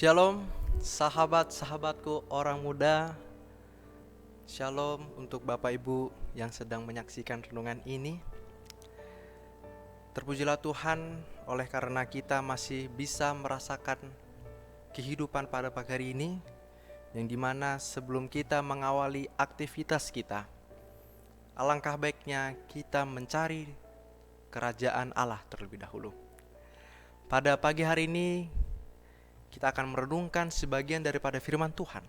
Shalom, sahabat-sahabatku orang muda. Shalom untuk Bapak Ibu yang sedang menyaksikan renungan ini. Terpujilah Tuhan oleh karena kita masih bisa merasakan kehidupan pada pagi hari ini, yang dimana sebelum kita mengawali aktivitas kita, alangkah baiknya kita mencari kerajaan Allah terlebih dahulu. Pada pagi hari ini kita akan merenungkan sebagian daripada firman Tuhan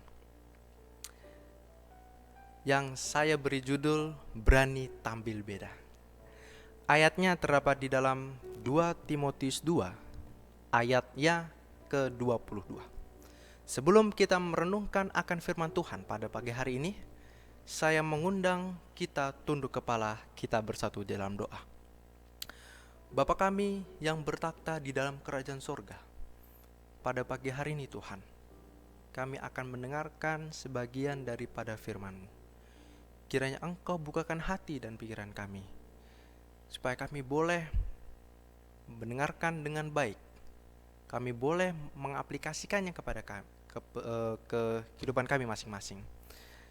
yang saya beri judul Berani Tampil Beda. Ayatnya terdapat di dalam 2 Timotius 2 ayatnya ke-22. Sebelum kita merenungkan akan firman Tuhan pada pagi hari ini, saya mengundang kita tunduk kepala, kita bersatu dalam doa. Bapa kami yang bertakhta di dalam kerajaan sorga, pada pagi hari ini Tuhan, kami akan mendengarkan sebagian daripada firman-Mu. Kiranya Engkau bukakan hati dan pikiran kami, supaya kami boleh mendengarkan dengan baik. Kami boleh mengaplikasikannya kepada kehidupan kami masing-masing,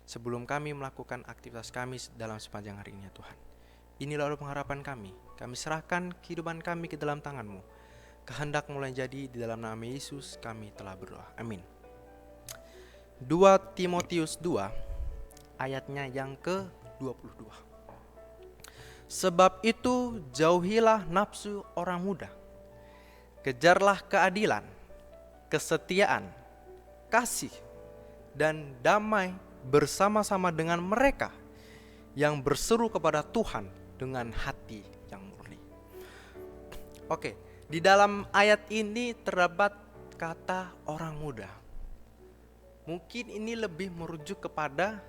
sebelum kami melakukan aktivitas kami dalam sepanjang hari ini, Tuhan. Inilah pengharapan kami. Kami serahkan kehidupan kami ke dalam tangan-Mu. Kehendak mulai jadi, di dalam nama Yesus kami telah berdoa. Amin. 2 Timotius 2 ayatnya yang ke-22. Sebab itu jauhilah nafsu orang muda. Kejarlah keadilan, kesetiaan, kasih, dan damai bersama-sama dengan mereka yang berseru kepada Tuhan dengan hati yang murni. Oke. Di dalam ayat ini terdapat kata orang muda. Mungkin ini lebih merujuk kepada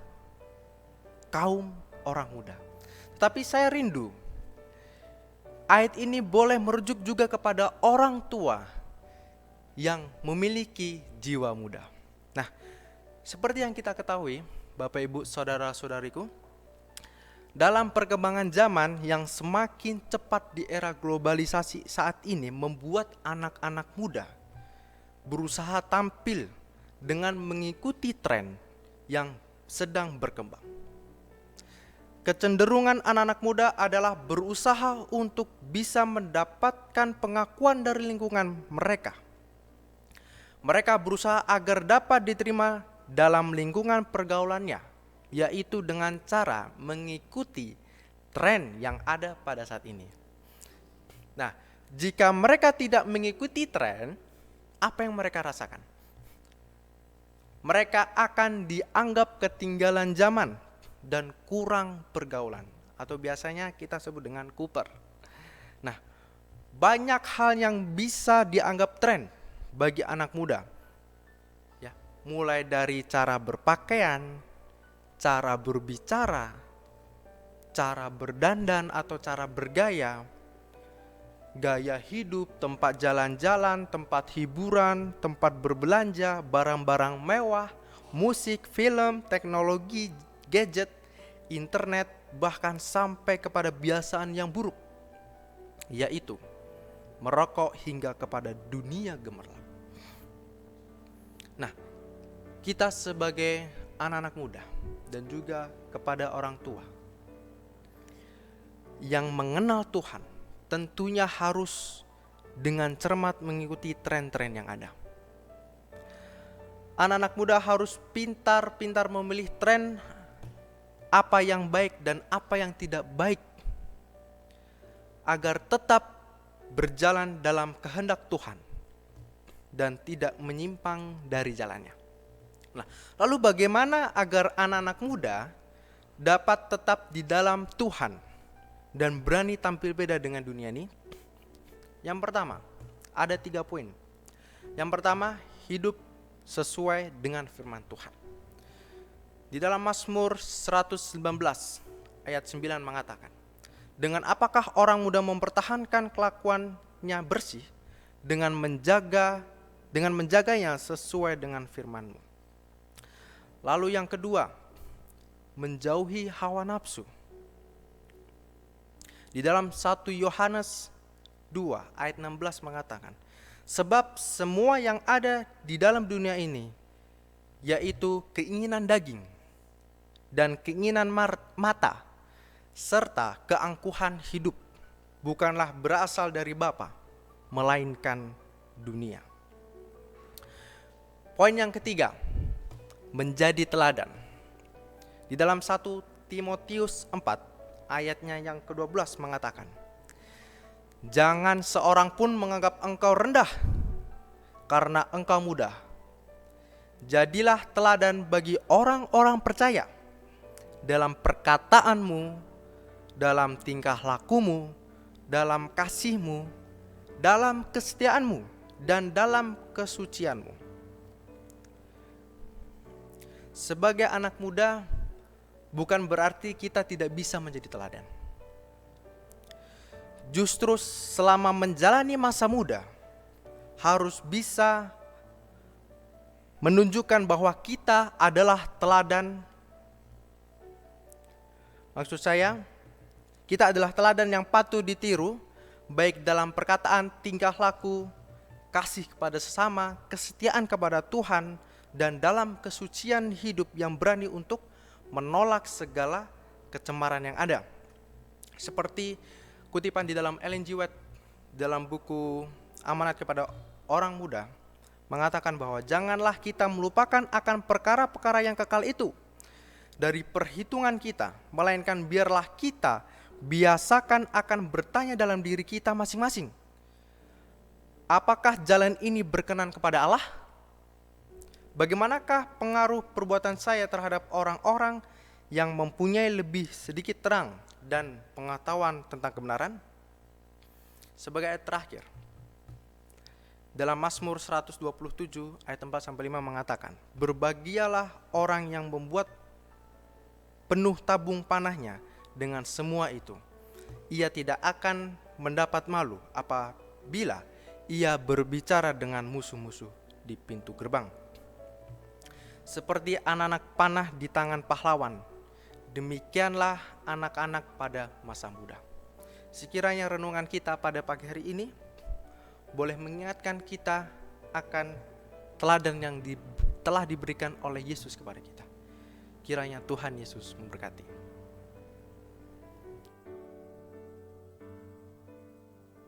kaum orang muda. Tapi saya rindu ayat ini boleh merujuk juga kepada orang tua yang memiliki jiwa muda. Nah, seperti yang kita ketahui, Bapak Ibu saudara-saudariku, dalam perkembangan zaman yang semakin cepat di era globalisasi saat ini, membuat anak-anak muda berusaha tampil dengan mengikuti tren yang sedang berkembang. Kecenderungan anak-anak muda adalah berusaha untuk bisa mendapatkan pengakuan dari lingkungan mereka. Mereka berusaha agar dapat diterima dalam lingkungan pergaulannya, yaitu dengan cara mengikuti tren yang ada pada saat ini. Nah, jika mereka tidak mengikuti tren, apa yang mereka rasakan? Mereka akan dianggap ketinggalan zaman dan kurang pergaulan, atau biasanya kita sebut dengan kuper. Nah, banyak hal yang bisa dianggap tren bagi anak muda, ya, mulai dari cara berpakaian, cara berbicara, cara berdandan atau cara bergaya, gaya hidup, tempat jalan-jalan, tempat hiburan, tempat berbelanja, barang-barang mewah, musik, film, teknologi, gadget, internet, bahkan sampai kepada kebiasaan yang buruk, yaitu merokok hingga kepada dunia gemerlap. Nah, kita sebagai anak-anak muda dan juga kepada orang tua yang mengenal Tuhan, tentunya harus dengan cermat mengikuti tren-tren yang ada. Anak-anak muda harus pintar-pintar memilih tren apa yang baik dan apa yang tidak baik, agar tetap berjalan dalam kehendak Tuhan dan tidak menyimpang dari jalannya. Nah, lalu bagaimana agar anak-anak muda dapat tetap di dalam Tuhan dan berani tampil beda dengan dunia ini? Yang pertama, ada 3 poin. Yang pertama, hidup sesuai dengan firman Tuhan. Di dalam Mazmur 119 ayat 9 mengatakan, dengan apakah orang muda mempertahankan kelakuannya bersih dengan menjaganya sesuai dengan firman-Mu. Lalu yang kedua, menjauhi hawa nafsu. Di dalam 1 Yohanes 2 ayat 16 mengatakan, Sebab semua yang ada di dalam dunia ini, yaitu keinginan daging dan keinginan mata, serta keangkuhan hidup, bukanlah berasal dari Bapa, melainkan dunia. Poin yang ketiga, menjadi teladan. Di dalam 1 Timotius 4 ayatnya yang ke-12 mengatakan, jangan seorang pun menganggap engkau rendah karena engkau muda. Jadilah teladan bagi orang-orang percaya dalam perkataanmu, dalam tingkah lakumu, dalam kasihmu, dalam kesetiaanmu, dan dalam kesucianmu. Sebagai anak muda, bukan berarti kita tidak bisa menjadi teladan. Justru selama menjalani masa muda, harus bisa menunjukkan bahwa kita adalah teladan. Maksud saya, kita adalah teladan yang patut ditiru, baik dalam perkataan, tingkah laku, kasih kepada sesama, kesetiaan kepada Tuhan, dan dalam kesucian hidup yang berani untuk menolak segala kecemaran yang ada. Seperti kutipan di dalam Ellen G. White dalam buku Amanat kepada Orang Muda, mengatakan bahwa janganlah kita melupakan akan perkara-perkara yang kekal itu dari perhitungan kita, melainkan biarlah kita biasakan akan bertanya dalam diri kita masing-masing, apakah jalan ini berkenan kepada Allah? Bagaimanakah pengaruh perbuatan saya terhadap orang-orang yang mempunyai lebih sedikit terang dan pengetahuan tentang kebenaran? Sebagai ayat terakhir, dalam Mazmur 127 ayat 4-5 mengatakan, berbahagialah orang yang membuat penuh tabung panahnya dengan semua itu. Ia tidak akan mendapat malu apabila ia berbicara dengan musuh-musuh di pintu gerbang. Seperti anak-anak panah di tangan pahlawan, demikianlah anak-anak pada masa muda. Sekiranya renungan kita pada pagi hari ini boleh mengingatkan kita akan teladan yang telah diberikan oleh Yesus kepada kita. Kiranya Tuhan Yesus memberkati.